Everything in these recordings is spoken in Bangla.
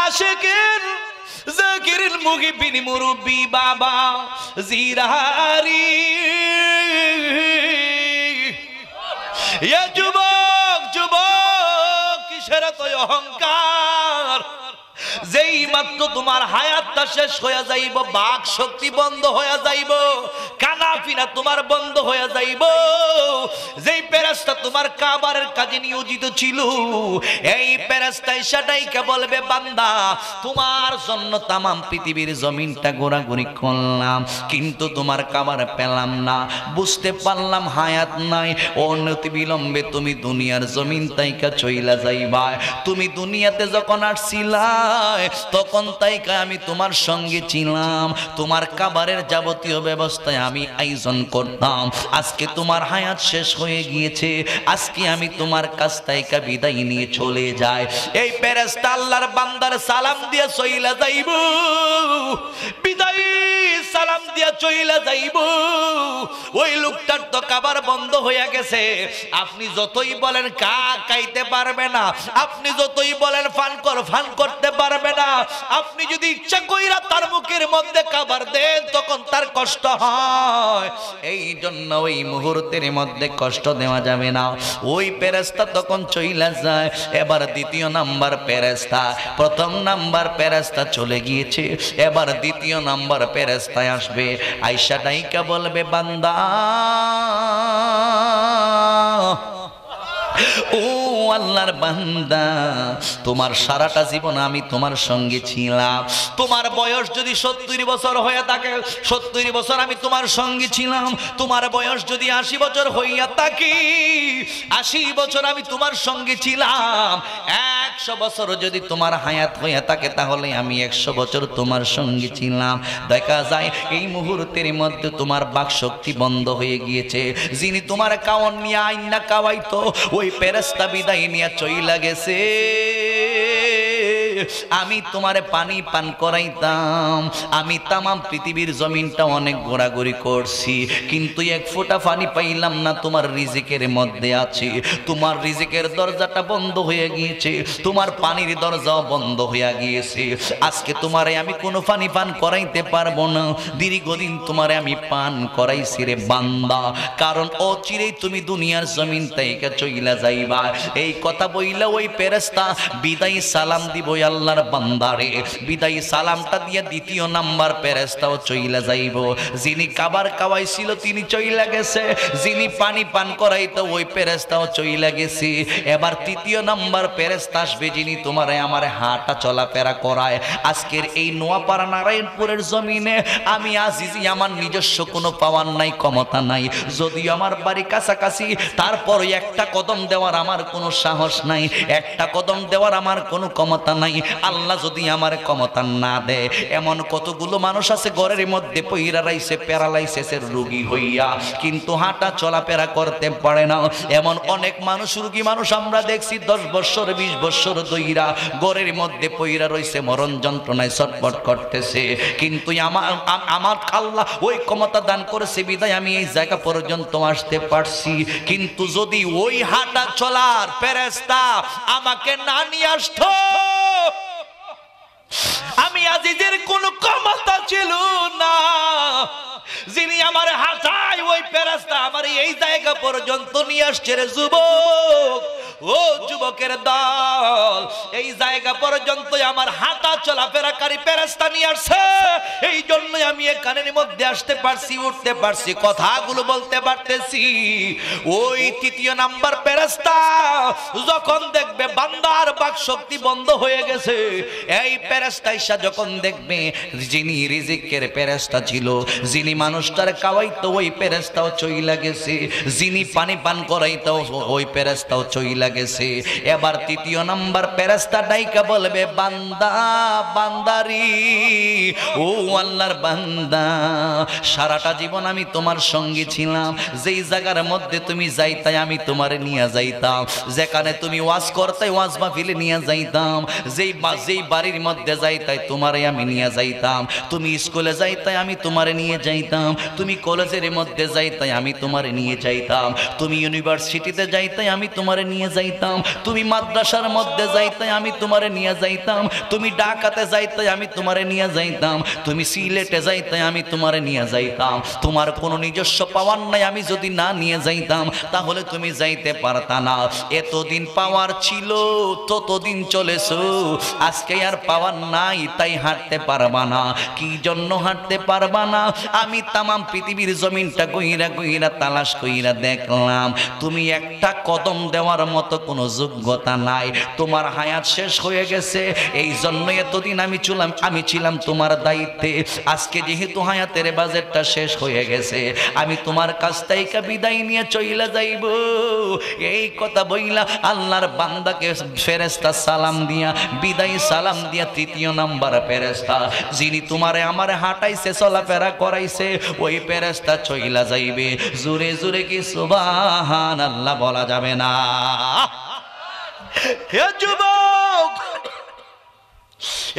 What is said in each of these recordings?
আশিকিন জাকিরিল মুহিবিন মুরব্বি বাবা জিরারি এ যুবক যুবক কিসের তো অহংকার যেই মাত্র তোমার হায়াতটা শেষ হয়ে যাইব বাক শক্তি বন্ধ হয়ে যাইব কানাফিনা তোমার বন্ধ হয়ে যাইব যেই ফেরেশতা তোমার কাবারের কাজে নিয়োজিত ছিল এই ফেরেশতা সেটাই কে বলবে বান্দা তোমার জন্য তামাম পৃথিবীর জমিনটা ঘোরাঘুরি করলাম কিন্তু তোমার কাবার পেলাম না বুঝতে পারলাম হায়াত নাই অনতি বিলম্বে তুমি দুনিয়ার জমিন তাইকা চইলা যাইবা তুমি দুনিয়াতে যখন আসছিলা তখন তাইকা আমি তোমার সঙ্গে ছিলাম তোমার কাবারের যাবতীয় ব্যবস্থায় আমি আয়োজন করতাম আজকে তোমার হায়াত শেষ হয়ে গিয়েছে আজকে আমি তোমার কাছ থেকে বিদায় নিয়ে চলে যাই এই ফেরেশতা আল্লাহর বান্দার সালাম দিয়ে চইলা যাইব বিদায় সালাম দিয়া চইলা যাইব ওই লোকটার তো কাবার বন্ধ হয়ে গেছে আপনি যতই বলেন খাইতে পারবে না আপনি যতই বলেন ফান করতে পারবে না আপনি যদি ইচ্ছা কইরা তার মুখের মধ্যে কাবার দেন তখন তার কষ্ট হয় এই জন্য ওই মুহূর্তের মধ্যে কষ্ট দেওয়া যাবে না ওই ফেরেশতা তখন চইলা যায় এবার দ্বিতীয় নাম্বার ফেরেশতা প্রথম নাম্বার ফেরেশতা চলে গিয়েছে এবার দ্বিতীয় নাম্বার ফেরেশতা আসবে আয়েশা ডাইকা বলবে বান্দা ও আল্লাহর বান্দা তোমার সারাটা জীবন আমি তোমার সঙ্গে ছিলাম তোমার বয়স যদি 70 বছর হয়ে থাকে 70 বছর আমি তোমার সঙ্গে ছিলাম তোমার বয়স যদি 80 বছর হইয়া থাকে 80 বছর আমি তোমার সঙ্গে ছিলাম 100 বছর যদি তোমার হায়াত হইয়া থাকে তাহলে আমি 100 বছর তোমার সঙ্গে ছিলাম দেখা যায় এই মুহূর্তের মধ্যে তোমার বাক শক্তি বন্ধ হয়ে গিয়েছে যিনি তোমার কাওয়ান নিয়ে আইনা কাওয়াইতো ওই ফেরেশতা বিদায় নিয়ে চইলা গেছে আমি তোমারে পানি পান করাইতাম আমি তামাম পৃথিবীর জমিনটা অনেক ঘোরাঘুরি করছি কিন্তু এক ফোঁটা পানি পাইলাম না তোমার রিজিকের মধ্যে আছে তোমার রিজিকের দরজাটা বন্ধ হয়ে গিয়েছে তোমার পানির দরজাও বন্ধ হয়ে গিয়েছে আজকে তোমারে আমি কোনো পানি পান করাইতে পারবো না দীর্ঘদিন তোমারে আমি পান করাইছি রে বান্দা কারণ অচিরেই তুমি দুনিয়ার জমিন থেকে চইলা যাইবা এই কথা বইলা ওই ফেরেশতা বিদায় সালাম দিব আল্লাহর বান্দারে বিদায় সালামটা দিয়ে দ্বিতীয় নাম্বার ফেরেশতাও চইলা যাইব যিনি কাবার কাওয়াইছিল তিনি চইলা গেছে যিনি পানি পান করাইতো ওই ফেরেশতাও চইলা গেছে এবার তৃতীয় নাম্বার ফেরেশতা আসবে যিনি তোমারে আমারে হাঁটা চলাফেরা করায় আজকের এই নোয়াপাড়া নারায়ণপুরের জমিনে আমি আজিজি আমার নিজস্ব কোনো পাওয়ার নাই ক্ষমতা নাই যদিও আমার বাড়ি কাছাকাছি তারপর একটা কদম দেওয়ার আমার কোনো সাহস নাই একটা কদম দেওয়ার আমার কোনো ক্ষমতা নাই আল্লাহ যদি আমার ক্ষমতা না দেয় এমন কতগুলো মানুষ আছে ঘরের মধ্যে পইরা রাইছে প্যারালাইসিসের রোগী হইয়া কিন্তু হাঁটা চলাফেরা করতে পারে না এমন অনেক মানুষ রোগী মানুষ আমরা দেখছি 10 বছর 20 বছর ধইরা ঘরের মধ্যে পইরা রইছে মরণ যন্ত্রণায় ছটফট করতেছে কিন্তু আমার আল্লাহ ওই ক্ষমতা দান করেছে বিদায় আমি এই জায়গা পর্যন্ত আসতে পারছি কিন্তু যদি ওই হাঁটা চলার ফেরেশতা আমাকে না নিয়ে আসতো আমি আজিজের কোনো ক্ষমতা ছিল না যিনি আমার হাঁটায় ওই ফেরেশতা আমার এই জায়গা পর্যন্ত নিয়ে আসছে রে যুবক ও যুবকের দল এই জায়গা পর্যন্ত আমার হাঁটা চলাফেরাকারী ফেরেশতা নিয়ে আসছে এই জন্যই আমি এখানের মধ্যে আসতে পারছি উঠতে পারছি কথাগুলো বলতে পারতেছি ওই তৃতীয় নাম্বার ফেরেশতা যখন দেখবে বান্দার বাক শক্তি বন্ধ হয়ে গেছে এই ফেরেশতা ঈশা যখন দেখবে যিনি রিজিকের ফেরেশতা ছিল যিনি মানুষটার খাওয়াইতো ওই ফেরেশতাও চইলা গেছে যিনি পানি পান করাইতো ওই ফেরেশতাও চইলা গেছে এবার তৃতীয় নাম্বার ফেরেশতা ডাইকা বলবে বান্দা বান্দারি ও আল্লাহর বান্দা সারাটা জীবন আমি তোমার সঙ্গে ছিলাম যেই জায়গার মধ্যে তুমি যাইতাই আমি তোমারে নিয়ে যাইতাম যেখানে তুমি ওয়াজ করতে ওয়াজ মাহফিলে নিয়ে যাইতাম যেই বাড়ির মধ্যে যাইতাই তোমারে আমি নিয়ে যাইতাম তুমি স্কুলে যাইতাই আমি তোমারে নিয়ে যাইতাম তুমি কলেজের মধ্যে যাইতাই আমি তোমারে নিয়ে যাইতাম তুমি ইউনিভার্সিটিতে যাইতাই আমি তোমারে নিয়ে যাইতাম, তুমি মাদ্রাসার মধ্যে যাইতে আমি তোমারে নিয়ে যাইতাম, তুমি ঢাকাতে যাইতে আমি তোমারে নিয়ে যাইতাম, তুমি সিলেটে যাইতে আমি তোমারে নিয়ে যাইতাম। তোমার কোনো নিজস্ব পাওয়ার নাই, আমি যদি না নিয়ে যাইতাম তাহলে তুমি যাইতে পারতা না। এতদিন পাওয়ার ছিল ততদিন চলেছো, আজকে আর পাওয়ার নাই তাই হাঁটতে পারবা না। কি জন্য হাঁটতে পারবা না? আমি তামাম পৃথিবীর জমিনটা গইরা গইরা তালাশ কইরা দেখলাম, তুমি একটা কদম দেওয়ার মতো কোনো যোগ্যতা নাই, তোমার হায়াত শেষ হয়ে গেছে। এই জন্য এতদিন আমি ছিলাম তোমার দায়িত্বে। আজকে যেহেতু হায়াতের বাজেটটা শেষ হয়ে গেছে, আমি তোমার কাছ থেকে বিদায় নিয়ে চইলা যাইব। এই কথা বইলা আল্লাহর বান্দাকে ফেরেশতা সালাম দিয়া, বিদায় সালাম দিয়া, তৃতীয় নাম্বার ফেরেশতা যিনি তোমারে আমারে হাঁটাইছে চলাফেরা করাইছে, ওই ফেরেশতা চইলা যাইবে। জোরে জোরে কি সুবহানাল্লাহ বলা যাবে না? হে যুবক,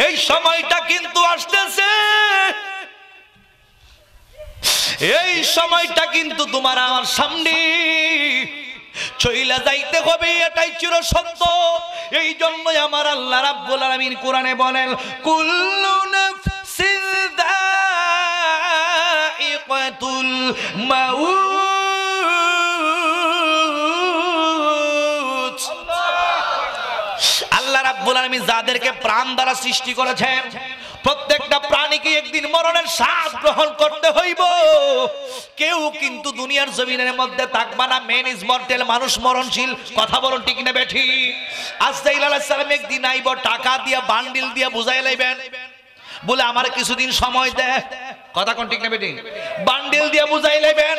এই সময়টা কিন্তু আসতেছে, এই সময়টা কিন্তু তোমার আমার সামনে চইলা যাইতে হবে, এটাই চির সত্য। এই জন্যই আমার আল্লাহ রাব্বুল আলামিন কোরআনে বলেন, কুল্লু নাফসিন যায়িকাতুল মাউত। আল্লাহ রাব্বুল আলামিন যাদেরকে প্রাণ দ্বারা সৃষ্টি করেছেন, প্রত্যেকটা প্রাণীকে একদিন মরণের স্বাদ গ্রহণ করতে হইব। কেউ কিন্তু দুনিয়ার জমিনের মধ্যে থাকবা না, মেন ইজ মর্টেল, মানুষ মরণশীল। কথা বলুন ঠিক না বেঠি? আজরাইল আলাইহিস সালাম একদিন আইব, টাকা দিয়া বান্ডিল দিয়া বুঝাই লাইবেন, বলে আমার কিছুদিন সময় দে। কথা কোন ঠিক না বেঠি? বান্ডিল দিয়া বুঝাই লাইবেন,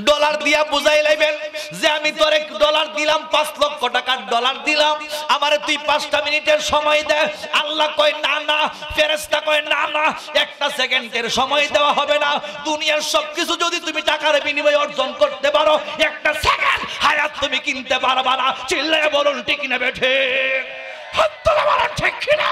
ডলার দিয়া বুঝাই লাইবেন যে আমি তোরে ডলার দিলাম, 5 লক্ষ টাকার ডলার দিলাম, আমারে তুই 5টা মিনিটের সময় দে। আল্লাহ কয় না না, ফেরেশতা কয় না না, 1টা সেকেন্ডের সময় দেওয়া হবে না। দুনিয়ার সবকিছু যদি তুমি টাকার বিনিময়ে অর্জন করতে পারো, 1টা সেকেন্ড হায়াত তুমি কিনতে পারবা না। চিল্লায়ে বলুন ঠিক না বেঠে? হাত বলুন ঠিক কিনা?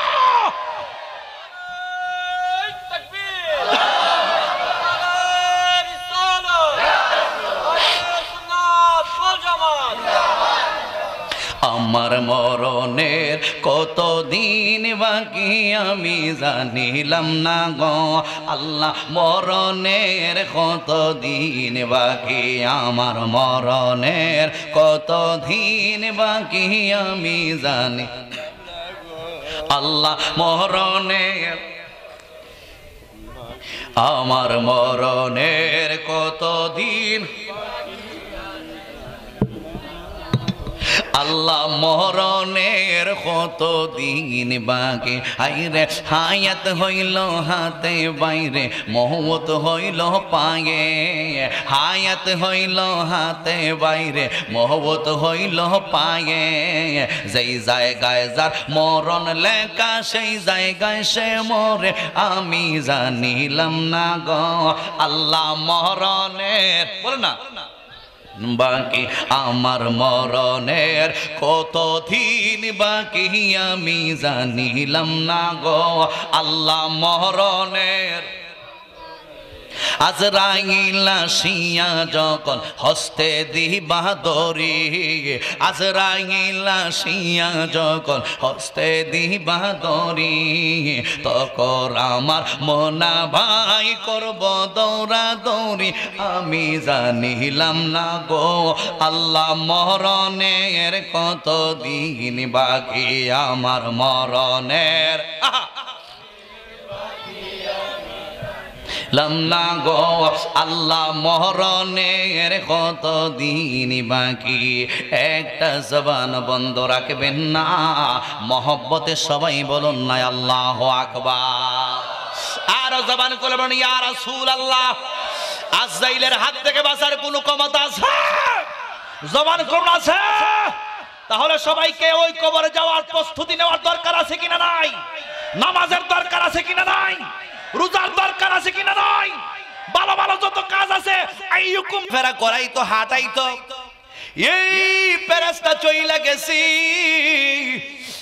আমার মরণের কতদিন বাকি আমি জানিলাম না গো আল্লাহ, মরণের কতদিন বাকি, আমার মরণের কতদিন বাকি আমি জানি আল্লাহ, মরণের আমার মরণের কতদিন আল্লাহ, মরণের কতদিন বাকি। হায়রে হায়াত হইল হাতে বাইরে, মওত হইল পায়ে, হায়াত হইল হাতে বাইরে, মওত হইল পায়ে। যেই জায়গায় যার মরণ লেখা সেই জায়গায় সে মরে, আমি জানিলাম না গো আল্লাহ, মরণের বল না বাকি, আমার মরণের কতদিন বাকি আমি জানিলাম না গো আল্লাহ, মরণের আজরাইল আসিয়া যখন হস্তে দিবা দড়ি, আজরাইল আসিয়া যখন হস্তে দিবা দড়ি, তখন আমার মনা ভাই করব দৌড়া দৌড়ি, আমি জানিলাম না গো আল্লাহ, মরণের কতদিন বাকি, আমার মরণের লামনা গো আল্লাহ, মরণের কতদিন বাকি। একটা জবান বন্ধ রাখবেন না, মহব্বতে সবাই বলুন না আল্লাহু আকবার। আর জবান খুলে বলুন ইয়া রাসূলুল্লাহ। আজরাইলের হাত থেকে বাঁচার কোনো ক্ষমতা আছে? জবান খুলে আছে? তাহলে সবাইকে ওই কবরে যাওয়ার প্রস্তুতি নেওয়ার দরকার আছে কিনা নাই? নামাজের দরকার আছে কিনা নাই? রোজার দরকার আছে কিনা নাই? ভালো ভালো যত কাজ আছে আইয়ুকুম ফেরা করাই তো, হাঁটাই তো। এই ফেরেশতা চইলা গেছি,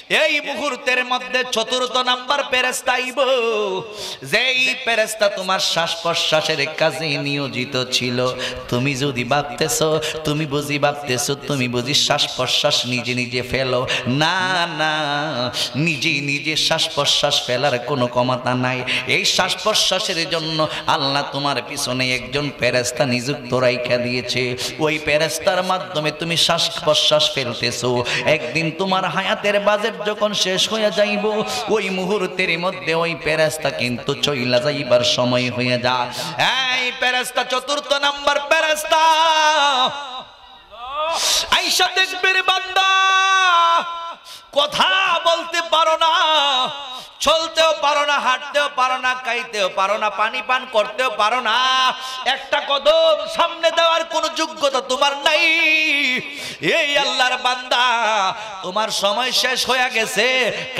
এই মুহূর্তের মধ্যে চতুর্থ নাম্বার ফেরেশতা আইব, যেই ফেরেশতা তোমার শ্বাস প্রশ্বাসের কাজে নিয়োজিত ছিল। তুমি যদি ভাবতেছো, তুমি বুঝি শ্বাস প্রশ্বাস নিজে নিজে ফেলো, না না, নিজে নিজে শ্বাস প্রশ্বাস ফেলার কোনো ক্ষমতা নাই। এই শ্বাস প্রশ্বাসের জন্য আল্লাহ তোমার পিছনে একজন ফেরেশতা নিযুক্ত রাইখা দিয়েছে। ওই ফেরেশতার মাধ্যমে তুমি শ্বাস প্রশ্বাস ফেলতেছো। একদিন তোমার হায়াতের বাজেট যখন শেষ হয়ে যাইব, ওই মুহূর্তের মধ্যে ওই ফেরেশতা কিন্তু চইলা যাইবার সময় হয়ে যায়। এই ফেরেশতা চতুর্থ নাম্বার ফেরেশতা আইসা দেখবে রে বান্দা, কথা বলতে পারো না, চলতেও পারো না, হাঁটতেও পারো না, খাইতেও পারো না, পানি পান করতেও পারো না, একটা কদম সামনে দেওয়ার কোনো যোগ্যতা তোমার নাই। এই আল্লাহর বান্দা, তোমার সময় শেষ হয়ে গেছে।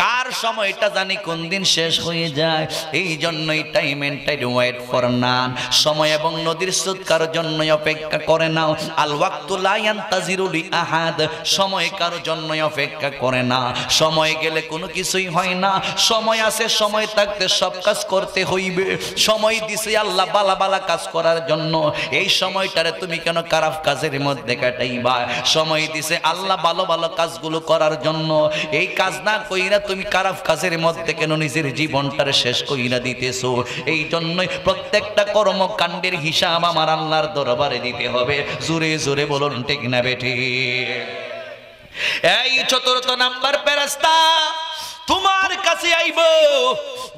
কার সময়টা জানি কোন দিন শেষ হয়ে যায়। এই জন্যই time and time wait for none, সময় এবং নদীর স্রোত কার জন্যই অপেক্ষা করে নাও। আল ওয়াক্তু লা ইয়ান্তাজিরু লি আহাদ, সময় কার জন্যই অপেক্ষা করে না। সময় গেলে কোনো কিছুই হয় না। সময় আছে, সময় থাকতে সব কাজ করতে হইবে। সময় দিছে আল্লাহ বালা বালা কাজ করার জন্য। এই সময়টারে তুমি কেন খারাপ কাজের মধ্যে কাটাইবা? সময় দিছে আল্লাহ ভালো ভালো কাজগুলো করার জন্য। এই কাজ না কইরা তুমি খারাপ কাজের মধ্যে কেন নিজের জীবনটারে শেষ কইরা দিতেছো? এই জন্যই প্রত্যেকটা কর্মকাণ্ডের হিসাব আমার আল্লাহর দরবারে দিতে হবে। জোরে জোরে বলুন ঠিক না বেঠি? এই চতুর্থ নাম্বার ফেরেশতা তোমার কাছে আইব,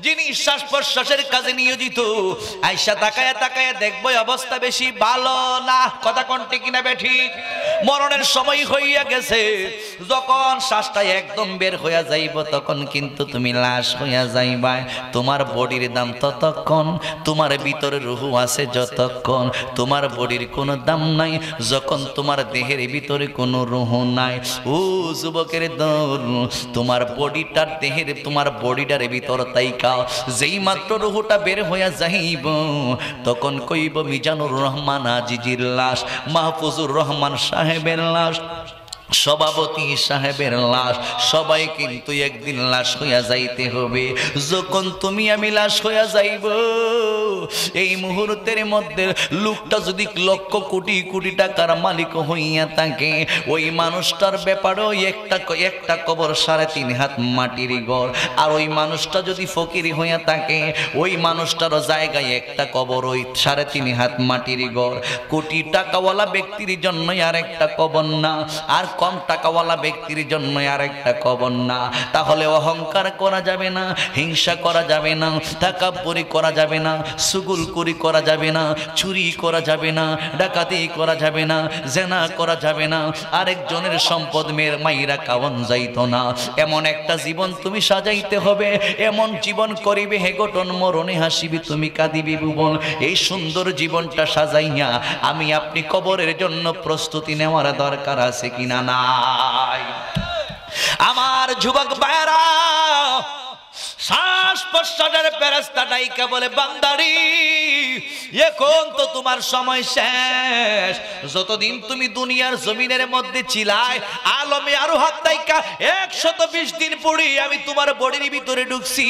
যিনি শ্বাস প্রশ্বাসের কাজে নিয়োজিত। আইসা তাকায়া তাকায়া দেখবো অবস্থা বেশি ভালো না। কথা কোন ঠিক না বেঠি? মরণের সময় হইয়া গেছে। যখন শ্বাসটা একদম বের হইয়া যাইব, তখন কিন্তু তুমি লাশ হইয়া যাইবা। তোমার বডির দাম ততক্ষণ, তোমার ভিতরে রুহু আছে যতক্ষণ। তোমার বডির কোনো দাম নাই যখন তোমার দেহের ভিতরে কোনো রুহু নাই। ও যুবকের দল, তোমার বডিটার দেহের, তোমার বডিটার ভিতর তাইকা যেই মাত্র রুহুটা বের হইয়া যাইব, তখন কইব মিজানুর রহমান আজিজির লাশ, মাহফুজুর রহমান সাহেবের লাশ, সভাপতি সাহেবের লাশ, সবাই কিন্তু একদিন লাশ হইয়া যাইতে হবে। যখন তুমি আমি লাশ হইয়া যাইব, এই মুহূর্তের মধ্যে লোকটা যদি লক্ষ কোটি কোটি টাকার মালিক হইয়া থাকে, ওই মানুষটার ব্যাপারেও একটা কবর 3.5 হাত মাটির ঘর। আর ওই মানুষটা যদি ফকির হইয়া থাকে, ওই মানুষটারও জায়গায় একটা কবর, ওই 3.5 হাত মাটির ঘর। কোটি টাকাওয়ালা ব্যক্তির জন্য আর একটা কবর না, আর কম টাকাওয়ালা ব্যক্তির জন্য আর একটা কবর না। তাহলে অহংকার করা যাবে না, হিংসা করা যাবে না, তাকাব্বুরি করা যাবে না, সুগুলকুরি করা যাবে না, চুরি করা যাবে না, ডাকাতি করা যাবে না, জেনা করা যাবে না, আরেকজনের সম্পদ মেয়ের মাইরা খাওয়ান যাইত না। এমন একটা জীবন তুমি সাজাইতে হবে। এমন জীবন করিবে হে গঠন, মরণে হাসিবি তুমি কাঁদিবি ভুবন। এই সুন্দর জীবনটা সাজাইয়া আমি আপনি কবরের জন্য প্রস্তুতি নেওয়ার দরকার আছে কিনা নাই? আমার যুবক ভাইরা, শ্বাস প্রশ্বাসের ফেরেশতা ডাইকা বলে, বান্দারি এখন তো তোমার সময় শেষ। যতদিন তুমি দুনিয়ার জমিনের মধ্যে ছিলাই, আলমে আরো হাত তাইকা 120 দিন পরে আমি তোমার বডির ভিতরে ঢুকছি।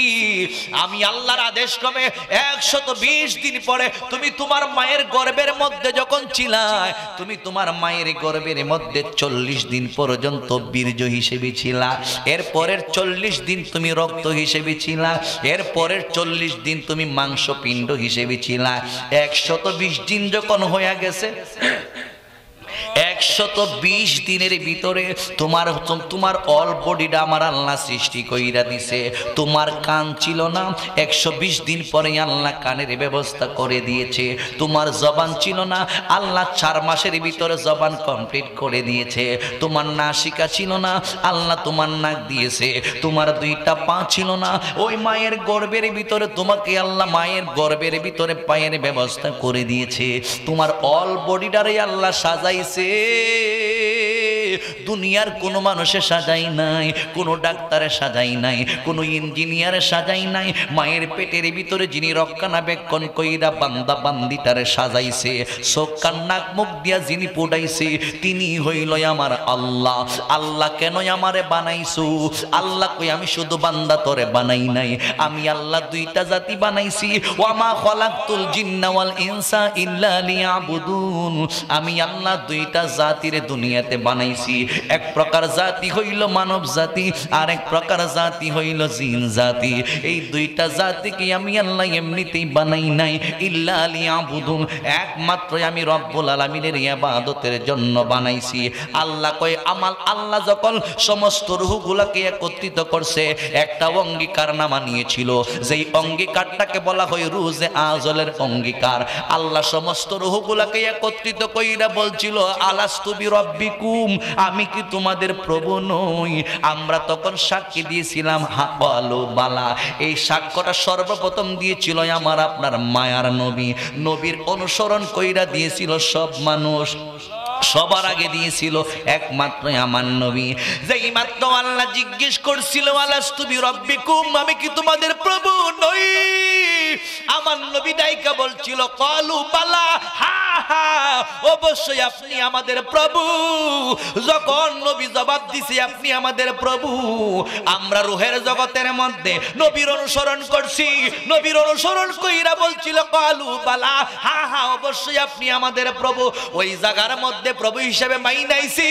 আমি আল্লাহর আদেশ ক্রমে 120 দিন পরে তুমি তোমার মায়ের গর্ভের মধ্যে যখন ছিলাই, তুমি তোমার মায়ের গর্ভের মধ্যে 40 দিন পর্যন্ত বীর্য হিসেবে ছিলা। এর পরের 40 দিন তুমি রক্ত হিসেবে ছিলা। এর পরের 40 দিন তুমি মাংস পিণ্ড হিসেবে ছিলা। 120 দিন যখন হয়ে গেছে, 120 দিনের ভিতরে তোমার অল বডিটা আমার আল্লাহ সৃষ্টি কইরা দিছে। তোমার কান ছিল না, 120 দিন পরে আল্লাহ কানের ব্যবস্থা করে দিয়েছে। তোমার জবান ছিল না, আল্লাহ 4 মাসের ভিতরে জবান কমপ্লিট করে দিয়েছে। তোমার নাসিকা ছিল না, আল্লাহ তোমার নাক দিয়েছে। তোমার 2টা পা ছিল না, ওই মায়ের গর্ভের ভিতরে তোমাকে আল্লাহ মায়ের গর্ভের ভিতরে পায়ের ব্যবস্থা করে দিয়েছে। তোমার অল বডিটারে আল্লাহ সাজাইছে। দুনিয়ার কোনো মানুষে সাজাই নাই, কোনো ডাক্তারে সাজাই নাই, কোনো ইঞ্জিনিয়ারে সাজাই নাই। মায়ের পেটের ভিতরে যিনি রক্ষণাবেক্ষণ কইরা বান্দা বান্দিটারে সাজাইছে, চোখ কান নাক মুখ দিয়া যিনি পোড়াইছে, তিনি হইল আমার আল্লাহ। আল্লাহ কেন আমারে বানাইছো? আল্লাহ কই আমি শুধু বান্দা তোরে বানাই নাই, আমি আল্লাহ দুইটা জাতি বানাইছি। ওয়ামা খালাকতুল জিন্না ওয়াল ইনসা ইল্লা লিয়াবুদুন। আমি আল্লাহ দুইটা জাতির দুনিয়াতে বানাইছি। এক প্রকার জাতি হইল মানব জাতি, আর এক প্রকার জাতি হইল জিন জাতি। এই দুইটা জাতিকে আমি আল্লাহ এমনিতেই বানাই নাই, ইল্লা লিয়াবুদুন, একমাত্র আমি রব্বুল আলামিনের ইবাদতের জন্য বানাইছি। আল্লাহ কয় আমাল আল্লাহ যখন সমস্ত রূহগুলোকে একত্রিত করছে, একটা অঙ্গীকারনামা নিয়েছিল, যেই অঙ্গীকারটাকে বলা হয় রুজে আজলের অঙ্গীকার। আল্লাহ সমস্ত রূহগুলোকে একত্রিত কইরা বলছিল আলাস্তু বিরাব্বিকুম, আমি কি তোমাদের প্রভু নই? আমরা তখন সাক্ষী দিয়েছিলাম হা বলো বালা। এই সাক্ষ্যটা সর্বপ্রথম দিয়েছিল আমার আপনার মায়ার নবী। নবীর অনুসরণ কইরা দিয়েছিল সব মানুষ, সবার আগে দিয়েছিল একমাত্র আমার নবী। যেই মাত্র আল্লাহ জিজ্ঞেস করছিল আলাস্তু বিরাব্বিকুম, আমি কি তোমাদের প্রভু নই? আমার নবী ডাইকা বলছিল ক্বালু বালা, হা হা অবশ্যই আপনি আমাদের প্রভু। যখন নবী জবাব দিছে আপনি আমাদের প্রভু, আমরা রূহের জগতের মধ্যে নবীর অনুসরণ করছি। নবীর অনুসরণ কইরা বলছিল ক্বালু বালা, হা হা অবশ্যই আপনি আমাদের প্রভু। ওই জায়গার মধ্যে প্রভু হিসেবে মাইনাইছি।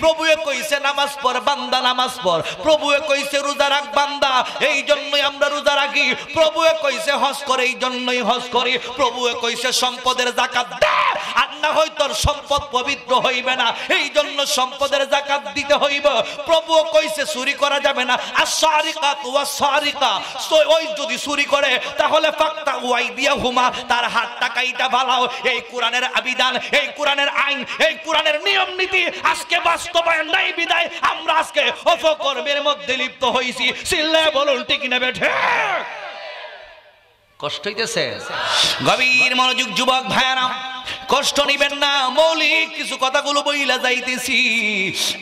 প্রভুয়ে কইছে নামাজ পড় বান্দা, নামাজ পড়। প্রভুয়ে কইছে রোজা রাখ বান্দা, এই জন্যই আমরা রোজা রাখি। প্রভুয়ে কইছে হজ করে, এই জন্যই হজ করি। প্রভুয়ে কইছে সম্পদের যাকাত দে, আর না হয় তোর সম্পদ পবিত্র হইবে না, এই জন্য সম্পদের যাকাত দিতে হইব। প্রভুও কইছে চুরি করা যাবে না, আস-সারিকাতু ওয়াস-সারিকা, ওই যদি চুরি করে তাহলে ফাক্তা ওয়াইদিয়াহুমা, তার হাতটা কাইটা ফালাও। এই কোরআনের আবিধান, এই কোরআনের আইন, এই কোরআনের নিয়ম নীতি আজকে বাস্তবায়ন নাই বিদায় আমরা আজকে অপকর্মের মধ্যে লিপ্ত হইছি। চিল্লায় বলুন ঠিক না বেঠে? কষ্ট হইতেছে? গভীর মনোযোগ যুবক ভাইরা, কষ্ট নিবেন না, মৌলিক কিছু কথাগুলো বইলা যাইতেছি।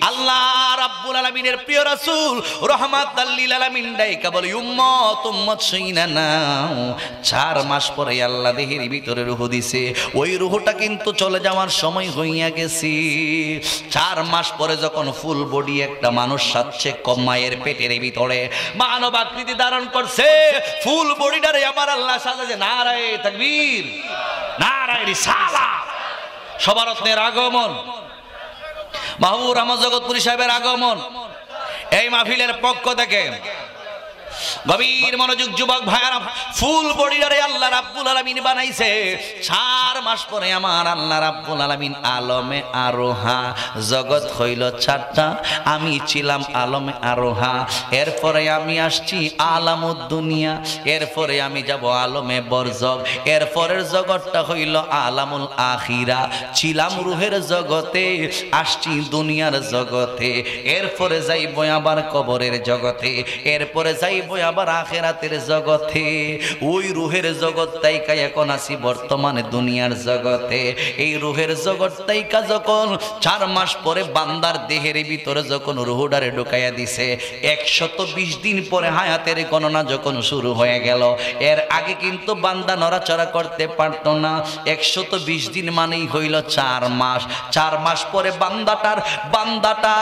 আল্লাহ রাব্বুল আলামিনের প্রিয় রাসূল রাহমাতাল লিল আলামিন ডাইকা বলে উম্মত উম্মত শুইনা নাও। 4 মাস পরে আল্লাহ দেহের ভিতরে রূহ দিছে, ওই রূহটা কিন্তু চলে যাওয়ার সময় হইয়া গেছে। 4 মাস পরে যখন ফুল বডি একটা মানুষ সাচ্ছে মায়ের পেটের ভিতরে মানব আকৃতি ধারণ করছে, ফুল বডিটারে আমার আল্লাহ সাজাছে। নারায়ে তাকবীর, নারায়ে রিসালাত। সবারত্নের আগমন, মাহবুব রহমত জগৎপুরী সাহেবের আগমন এই মাহফিলের পক্ষ থেকে। গভীর মনোযোগ যুবক ভাইরা, ফুল বডিটারে আল্লাহ রাব্বুল আলামিন বানাইছে। 4 মাস পরে আমার আল্লাহ রাব্বুল আলামিন আলমে আরোহা, জগৎ হইল 4টা, আমি ছিলাম আলমে আরোহা। এরপরে আমি আসছি আলামুদ দুনিয়া, এরপরে আমি যাব আলমে বরজখ, এরপরের জগৎটা হইল আলামুল আখিরা। ছিলাম রূহের জগতে, আসছি দুনিয়ার জগতে, এরপরে যাইব আবার কবরের জগতে, এরপরে যাইব আবার আখিরাতের জগতে। ওই রূহের জগৎটাই এখন আছি বর্তমানে দুনিয়ার জগতে। এই রূহের জগৎটাই যখন 4 মাস পরে বান্দার দেহের ভিতরে যখন রূহটারে ঢুকাইয়া দিছে, 120 দিন পরে হায়াতের গণনা যখন শুরু হয়ে গেল। এর আগে কিন্তু বান্দা নড়াচড়া করতে পারত না। 120 দিন মানেই হইল 4 মাস। 4 মাস পরে বান্দাটা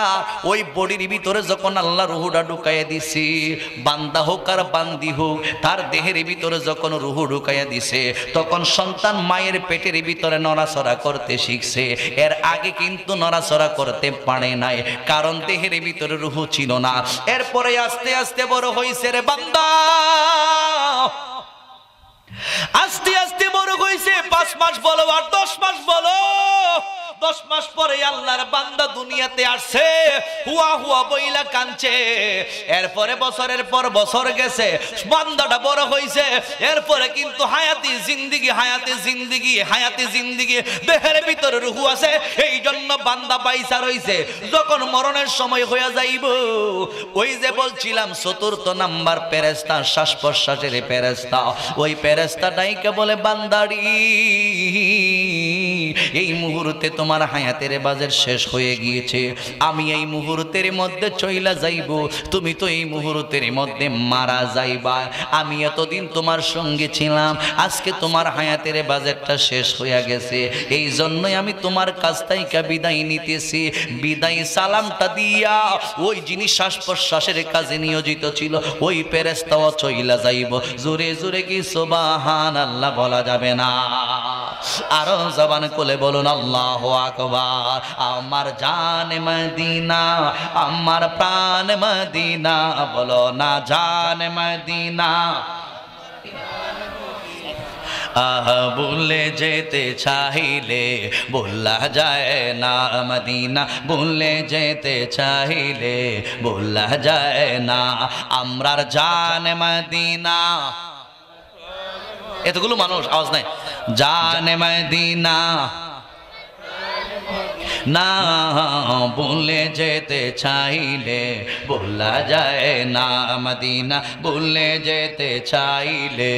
ওই বডির ভিতরে যখন আল্লাহ রূহটা ঢুকাইয়া দিছি, বান্দা হোক আর বান্দি হোক, তার দেহের ভিতরে যখন রূহ ঢুকাইয়া দিছে, তখন সন্তান মায়ের পেটের ভিতরে নড়াচড়া করতে শিখছে। এর আগে কিন্তু নড়াচড়া করতে পারে নাই, কারণ দেহের ভিতরে রূহ ছিল না। এরপরে আস্তে আস্তে বড় হইছে রে বান্দা, আস্তে আস্তে বড় হইছে। 5 মাস বলো আর 10 মাস বলো, 10 মাস পরে আল্লাহর বান্দা দুনিয়াতে আসছে, হুয়া হুয়া বইলা কাঁদছে। এরপরে বছরের পর বছর গেছে, বান্দাটা বড় হইছে। এরপরে কিন্তু হায়াতি জিন্দিগি দেহের ভিতরে রূহ আছে, এই জন্য বান্দা বাইসা রইছে। যখন মরণের সময় হইয়া যাইব, ওই যে বলছিলাম 4th নাম্বার ফেরেশতা, শ্বাস প্রশ্বাসের ফেরেশতা, ওই ফেরেশতাটাই কে বলে বান্দারি এই মুহূর্তে তোমার হায়াতের বাজার শেষ হয়ে গিয়েছে, আমি এই মুহূর্তের মধ্যে চইলা যাইব, তুমি তো এই মুহূর্তের মধ্যে মারা যাইবা। আমি এতদিন তোমার সঙ্গে ছিলাম, আজকে তোমার হায়াতের বাজারটা শেষ হয়ে গেছে, এই জন্যই আমি তোমার কাছ থেকে বিদায় নিতেছি। বিদায় সালামটা দিয়া ওই যিনি শ্বাস প্রশ্বাসের কাজে নিয়োজিত ছিল ওই ফেরেশতাও চইলা যাইব। জোরে জোরে কি সুবহানাল্লাহ বলা যাবে না? আরো জবান খুলে বলুন আল্লাহু আকবার। আমার জান মদিনা, আমার প্রাণ মদিনা, বলো না জান মদিনা। ভুলে যেতে চাইলে বলা যায় না মদিনা, ভুলে যেতে চাইলে বলা যায় না আমরার জান মদিনা। এতগুলো মানুষ আওয়াজ নাই, জান মদিনা না, ভুলে যেতে চাইলে বলা যায় না মদিনা, ভুলে যেতে চাইলে।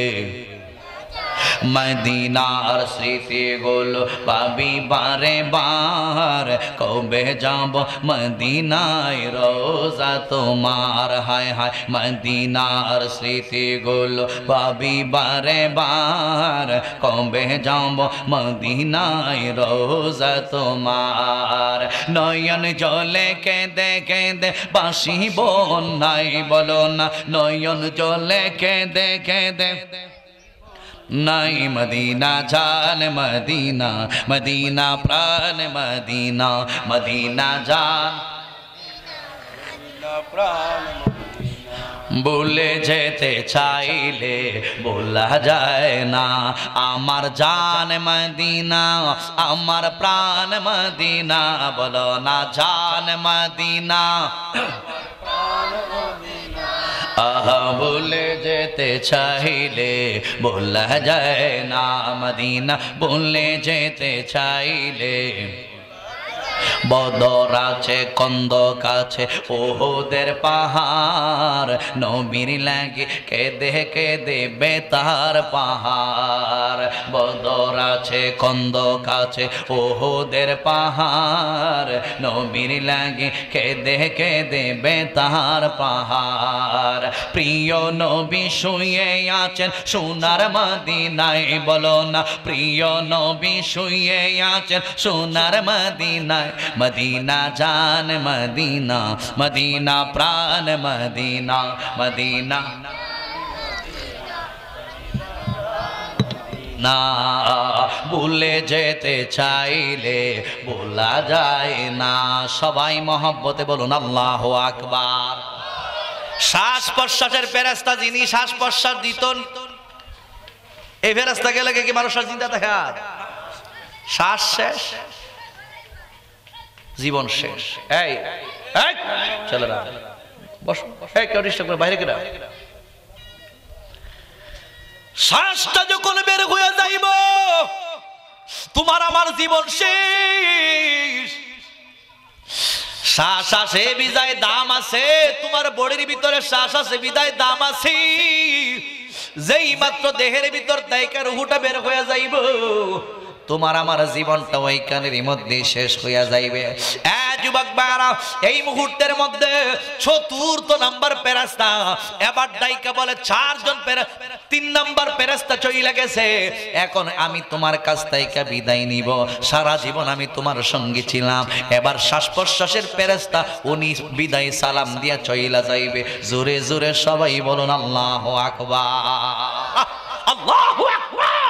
মদিনার স্মৃতিগুলো পাবি বারে বার, কবে যাব মদিনায় রোজা তোমার। হায় হায় মদিনার স্মৃতিগুলো পাবি বারে বার, কবে যাব মদিনায় রোজা তোমার। নয়ন জলে কেঁদে কেঁদে বাঁশি বন্যাই, বলো না নয়ন জলে কেঁদে কেঁদে নাই মদিনা জান মদিনা, মদিনা প্রাণ মদিনা, মদিনা জান প্রাণ। ভুলে যেতে চাইলে বলা যায় না আমার জান মদিনা, আমার প্রাণ মদিনা, বলো না জান মদিনা। ভুলে যেতে চাইলে বলা যায় না মদিনা, ভুলে যেতে চাইলে। বদর আছে কন্দক আছে ওহুদের পাহাড়, নবীর লাগে কেঁদে কেঁদে বেতার পাহাড়। বদর আছে কন্দক আছে ওহুদের পাহাড়, নবীর লাগে কেঁদে কেঁদে বেতার পাহাড়। প্রিয় নবী শুয়ে আছেন সোনার মদিনায়, বলো না প্রিয় নবী শুয়ে আছেন সোনার মদিনায়। মদিনা জান মদিনা, মদিনা প্রাণ মদিনা, মদিনা না। ভুলে যেতে চাইলে বলা যায় না। সবাই মহব্বতে বলুন আল্লাহু আকবার। শ্বাস প্রশ্বাসের ফেরেশতা যিনি শ্বাস প্রশ্বাস দিত, এই ফেরেশতা গেলে কি মানুষ চিন্তা থাকে? শ্বাস শেষ, জীবন শেষ। এই ছেলেরা বসো, কেউ ডিস্টার্ব করে বাইরে কেনা। শ্বাসটা যখন বের হয়ে যাইব তোমার আমার জীবন শেষ। শ্বাস আসে বিদায় দাম আছে, তোমার বডির ভিতরে শ্বাস আছে বিদায় দাম আছে। যেই মাত্র দেহের ভিতর দায়িকার রুহুটা বের হয়ে যাইব তোমার আমার জীবনটা ওই কানের মধ্যে শেষ হইয়া যাইবে। যুবক ভাইরা, এই মুহূর্তের মধ্যে চতুর্থ নাম্বার ফেরেশতা এবার ডাইকা বলে 4 জন 3 নাম্বার ফেরেশতা চলে গেছে। এখন আমি তোমার কাছ থেকে বিদায় নিব, সারা জীবন আমি তোমার সঙ্গে ছিলাম। এবার শ্বাস প্রশ্বাসের ফেরেশতা উনি বিদায় সালাম দিয়া চইলা যাইবে। জোরে জোরে সবাই বলুন আল্লাহু আকবার, আল্লাহু আকবার।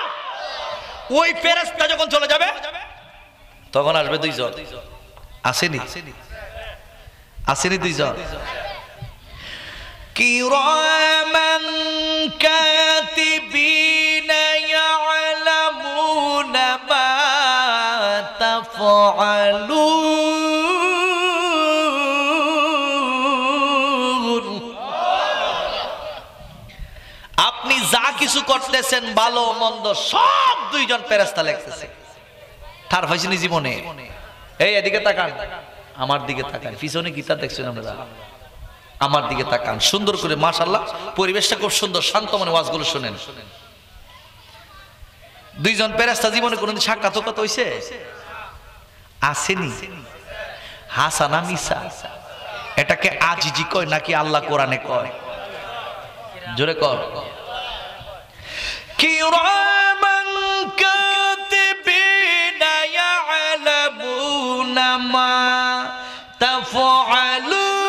ওই ফেরেশতা যখন চলে যাবে তখন আসবে 2 জন। আসেনি আসেনি 2 জন। কিরামান কাতিবিনা ইয়ালামুনা মা তাফআলুন। আপনি যা কিছু করতেছেন ভালো মন্দ সব 2 জন ফেরেশতা লিখতেছে। তার হইছে জীবনে। এই এদিকে তাকান, আমার দিকে তাকান, পিছনে কিতাব দেখছেন আপনারা, আমার দিকে তাকান সুন্দর করে। মাশাআল্লাহ পরিবেশটা খুব সুন্দর, শান্ত মনে ওয়াজগুলো শুনেন। দুইজন ফেরেশতা জীবনে কোনদিন সাক্ষাৎ কত হইছে? আসেনি। হাসানা মিসা, এটাকে আজিজি কয় নাকি আল্লাহ কোরআনে কয়? জোরে কর। কিরামান কাতিবিনা ইয়ালামুনা মা তাফআলুন।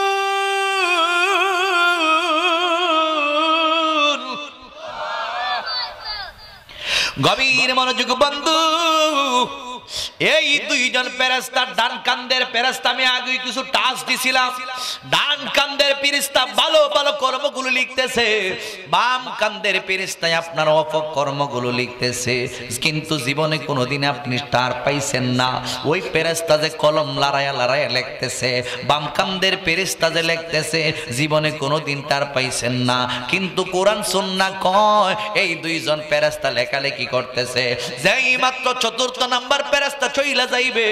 গভীর মনোযোগ বন্ধু, এই দুইজন ফেরেশতা, ডান কান্দের ফেরেশতা, আমি আগে কিছু টাচ দিছিলাম। ডান কান্দের ফেরেশতা ভালো ভালো কর্মগুলো লিখতেছে, বাম কান্দের ফেরেশতা আপনার অপকর্মগুলো লিখতেছে। কিন্তু জীবনে কোনোদিন আপনি স্টার পাইছেন না। ওই ফেরেশতা যে কলম লড়াইয়া লড়াইয়া লিখতেছে, বাম কান্দের ফেরেশতা যে লিখতেছে, জীবনে কোনোদিন তার পাইছেন না। কিন্তু কোরআন সুন্নাহ কয় এই দুইজন ফেরেশতা লেখালেখি করতেছে। যেই মাত্র চতুর্থ নাম্বার ফেরেশতা চইলা যাইবে,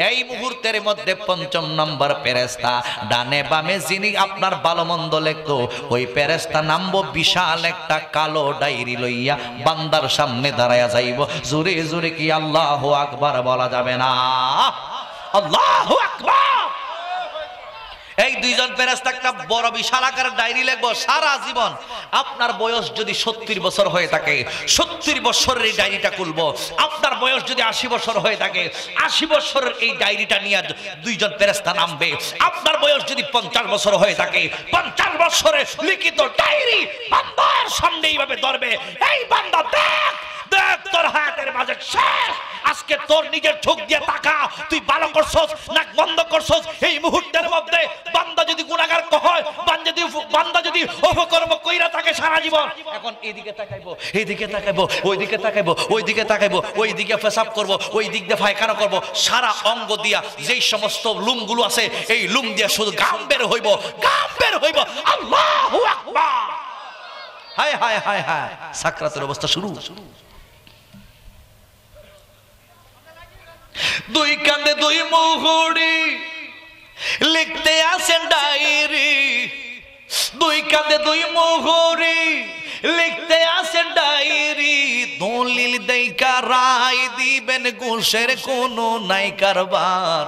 এই মুহূর্তের মধ্যে পঞ্চম নাম্বার ফেরেশতা ডানে বামে যিনি আপনার ভালো মন্দ লিখতো, ওই ফেরেশতা নামবো বিশাল একটা কালো ডায়েরি লইয়া বান্দার সামনে দাঁড়ায়া যাইব। জোরে জোরে কি আল্লাহু আকবার বলা যাবে না? আল্লাহু আকবার। এই দুইজন ফেরেশতা একটা বড় বিশাল আকারের ডায়েরি লিখবো সারা জীবন। আপনার বয়স যদি 70 বছর হয়ে থাকে, 70 বছরের এই ডায়েরিটা খুলবো। আপনার বয়স যদি 80 বছর হয়ে থাকে, 80 বছরের এই ডায়েরিটা নিয়ে দুইজন ফেরেশতা নামবে। আপনার বয়স যদি 50 বছর হয়ে থাকে, 50 বছরের লিখিত ডায়েরি বান্দার সামনে এইভাবে ধরবে। এই বান্দা দেখ, দেখ তোর হায়াতের বাজেট শেষ। আজকে তোর নিজের চোখ দিয়ে তাকা, তুই ভালো করছস নাক বন্ধ করছস। এই মুহূর্তের মধ্যে বান্দা যদি গুনাহগার হয়, বান্দা যদি অপকর্ম কইরা থাকে সারা জীবন, এখন এইদিকে তাকাইবো, এইদিকে তাকাইবো, ওইদিকে তাকাইবো, ওইদিকে তাকাইবো, ওইদিকে পেশাব করবো, ওই দিক দিয়ে পায়খানা করবো। সারা অঙ্গ দিয়া যেই সমস্ত লুমগুলো আছে, এই লুম দিয়া শুধু গাম বের হইব, গাম বের হইব। আল্লাহু আকবার। হায় হায় হায় হায়, সাকরাতের অবস্থা শুরু। দুই কান্দে দুই মুহুরি লিখতে আসেন ডায়েরি, দুই কান্দে দুই মুহুরি লিখতে আসেন ডায়েরি। দলিল দেইকা রায় দিবেন, ঘুষের কোনো নাই কারবার।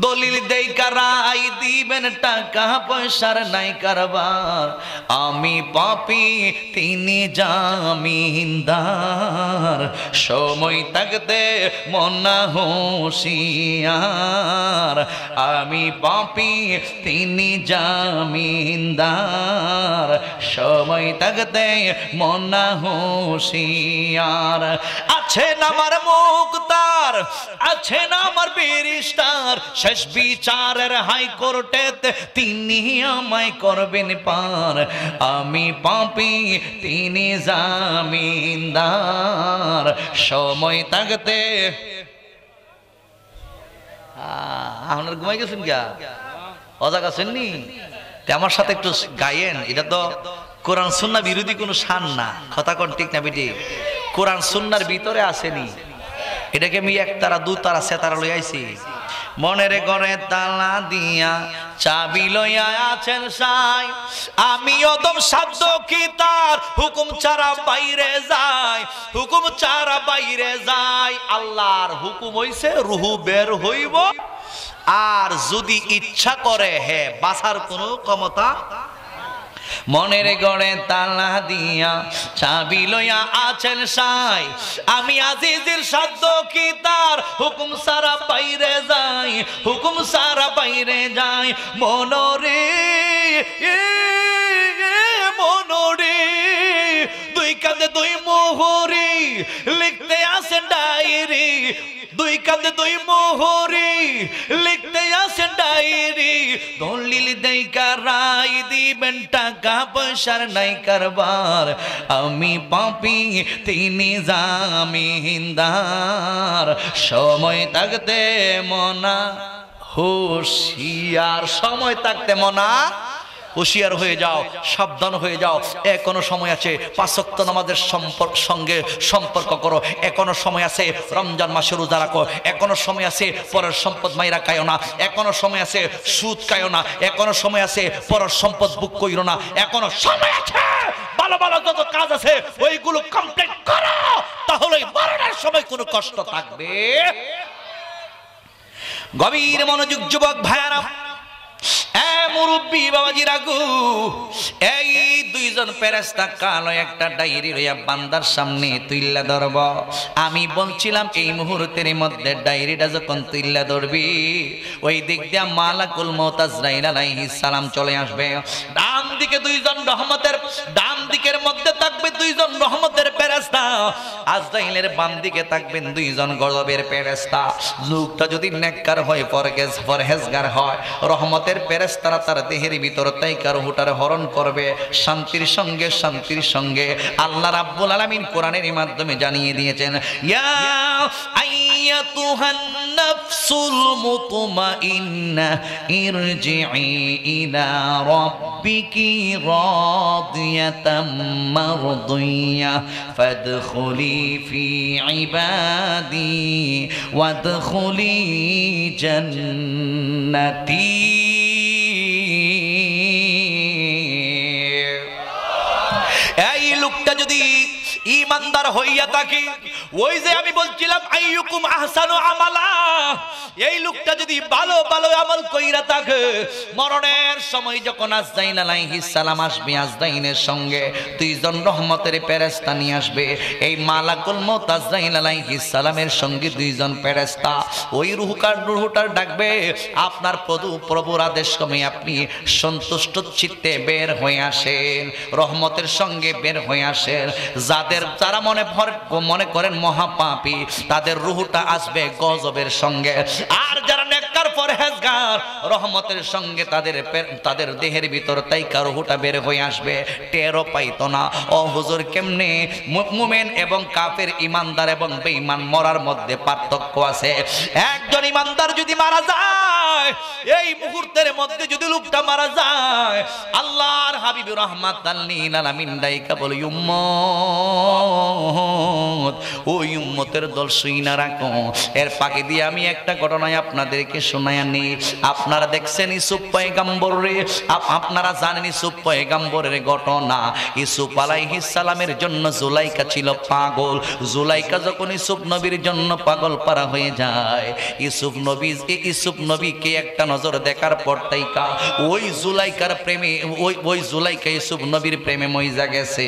দলিল দেইকা রায় দিবেন, টাকা পয়সার নাই কারবার। আমি পাপী তিনি জামিনদার, সময় থাকতে মনা হুঁশিয়ার। আমি পাপী তিনি জামিনদার, সময় থাকতে মনা হুঁশিয়ার। আছেন আমার মুক্তার, আছেন আমার ব্যারিস্টার, শেষ বিচারের হাইকোর্টেতে তিনি আমায় করবেন পার। আমি পাপী তিনি জামিনদার, সময় থাকতে। আপনার ঘুমাই গেছেন গা, অজাগ আছেন নি? আমার সাথে একটু গায়েন। এটা তো কোরআন সুন্নাহ বিরোধী কোনো শান না, কথা কোন ঠিক না বেটি? কোরআন সুন্নাহর ভিতরে আসেনি। এটাকে আমি একতারা দুতারা সেতারা লই আইছি। মনের ঘরে তালা দিয়া চাবি লইয়া আছেন সাই, আমি অদম সাধ্য কি তার হুকুম ছাড়া বাইরে যায়, হুকুম ছাড়া বাইরে যায়। আল্লাহর হুকুম হইছে রুহু বের হইব, আর যদি ইচ্ছা করে হে বাঁচার কোনো ক্ষমতা। মনের ঘরে তালা দিয়া চাবি লইয়া আছেন সাই, আমি আজিজের সাধ্য কি তার হুকুম সারা বাইরে যাই, হুকুম সারা বাইরে যাই। মনরে মনরে দুই কাঁধে দুই মোহরি লিখতে আসেন ডায়েরি, দুই কাঁধে দুই মোহরি লিখতে আসেন ডায়েরি। দলিল দেইকা রায় দিবেন, টাকা পয়সার নাই কারবার। আমি পাপী তিনি জামিনদার, সময় থাকতে মনা হুঁশিয়ার। সময় থাকতে মনা হুঁশিয়ার হয়ে যাও, সাবধান হয়ে যাও। এখনো সময় আছে, 5 ওয়াক্ত নামাজের সঙ্গে সম্পর্ক করো। এখনো সময় আছে, রমজান মাসে রোজা রাখো। এখনো সময় আছে, পরের সম্পদ মাইরা খায়ও না। এখনো সময় আছে, সুদ খায়ও না। এখনো সময় আছে, পরের সম্পদ বুক কইরো না। এখনো সময় আছে, ভালো ভালো যত কাজ আছে ওইগুলো কমপ্লিট করো। তাহলে মরণের সময় কোনো কষ্ট থাকবে। গভীর মনোযোগ যুবক ভাইয়ারা, মুরব্বী বাবাজিরা গো, এই দুইজন ফেরেশতা কালো একটা ডায়েরি লইয়া বান্দার সামনে তুইল্লা ধরব। আমি বলছিলাম এই মুহূর্তের মধ্যে ডায়েরিটা যখন তুইল্লা ধরবি, ওই দিক দিয়া মালাকুল মউত আজরাইল আলাইহিস সালাম চলে আসবে। ডান দিকে দুইজন রহমতের, ডান দিকের মধ্যে থাকবে দুইজন রহমতের ফেরেশতা, আজরাইলের বাম দিকে থাকবেন দুইজন গজবের ফেরেশতা। লোকটা যদি নেককার হয়, পরহেজগার হয়, রহমতের ফেরেশতারা তার দেহের ভিতর তাইকার হুটার হরণ করবে শান্তির সঙ্গে, শান্তির সঙ্গে। আল্লাহ রাব্বুল আলামিন কোরআনের মাধ্যমে জানিয়ে দিয়েছেন, ইয়া আইয়াতুহান নাফসুল মুতমাইন্নাহ ইরজিই ইলা রাব্বিকি রাদিয়াতাম মারদিয়াহ ফাদখুলি ফি ইবাদি ওয়াদখুলি জান্নাতি। এই লোকটা যদি ইমানদার হইয়া থাকে, ওই যে আমি বলছিলাম আইয়ুকুম আহসানু আমালা, এই লোকটা যদি ভালো ভালো আমল কইরা থাকে, মরণের সময় যখন আজরাইল আলাইহিস সালাম আসবে, আজরাইলের সঙ্গে দুইজন রহমতের ফেরেশতা নিয়ে আসবে। এই মালাকুল মউত আজরাইল আলাইহিস সালামের সঙ্গে দুইজন ফেরেশতা ওই রুহটার ডাকবে, আপনার প্রভুর আদেশ ক্রমে আপনি সন্তুষ্ট চিত্তে বের হয়ে আসেন, রহমতের সঙ্গে বের হয়ে আসেন। যারা মনে করেন মহাপাপী, তাদের রুহটা আসবে গজবের সঙ্গে। আর যারা নেককার পরহেজগার, রহমতের সঙ্গে তাদের দেহের ভিতর তাইকা রুহটা বের হয়ে আসবে, টেরও পাইতো না। ও হুজুর, কেমনে মুমিন এবং কাফের, ইমানদার এবং বেঈমান মরার মধ্যে পার্থক্য আছে। একজন ইমানদার যদি মারা যায়, এই মুহূর্তের মধ্যে যদি লোকটা মারা যায়, আল্লাহর হাবিব রাহমাতাল লিল আলামিন দাইকা বলে, উম্মত, ওই উম্মতের দল শুইনা রাখো। এর ফাঁকি দিয়ে আমি একটা ঘটনায় আপনাদেরকে শোনায়া নিই। আপনারা দেখছেন ইউসুফ পয়গম্বর রে, আপনারা জানেন ইউসুফ পয়গম্বরের ঘটনা। ইউসুফ আলাইহিস সালামের জন্য জুলাইকা ছিল পাগল। জুলাইকা যখন ইউসুফ নবীর জন্য পাগল পারা হয়ে যায়, ইউসুফ নবীকে একটা নজর দেখার পর তাইকা ওই জুলাইকার প্রেমে, ওই জুলাইকা ইউসুফ নবীর প্রেমে মইজা গেছে।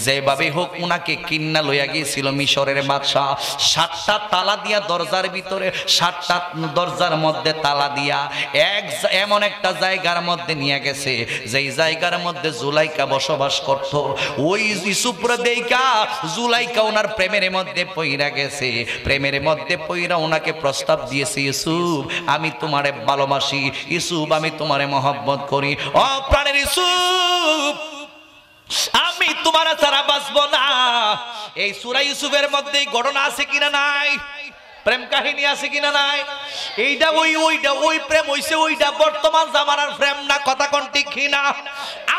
যেভাবে হোক উনাকে কিন্না লইয়া গিয়েছিল মিশরের বাদশাহ। 7টা তালা দিয়া দরজার ভিতরে, 7টা দরজার মধ্যে তালা দিয়া এমন একটা জায়গার মধ্যে নিয়ে গেছে, যেই জায়গার মধ্যে জুলাইকা বসবাস করত। ওই ইউসুফরে দেইকা জুলাইকা ওনার প্রেমের মধ্যে পইরা গেছে। প্রেমের মধ্যে পইরা ওনাকে প্রস্তাব দিয়েছে, ইউসুফ আমি তোমারে ভালোবাসি, ইউসুফ আমি তোমারে মহব্বত করি। ও প্রাণের ইউসুফ, আমি তোমার ছাড়া বাঁচবো না। এই সূরা ইউসুফের মধ্যে ঘটনা আছে কিনা নাই? প্রেম কাহিনী আছে কিনা নাই? এইটা ওই প্রেম হইছে, ওইটা বর্তমান জামানার প্রেম না। কথা কোন ঠিক কিনা?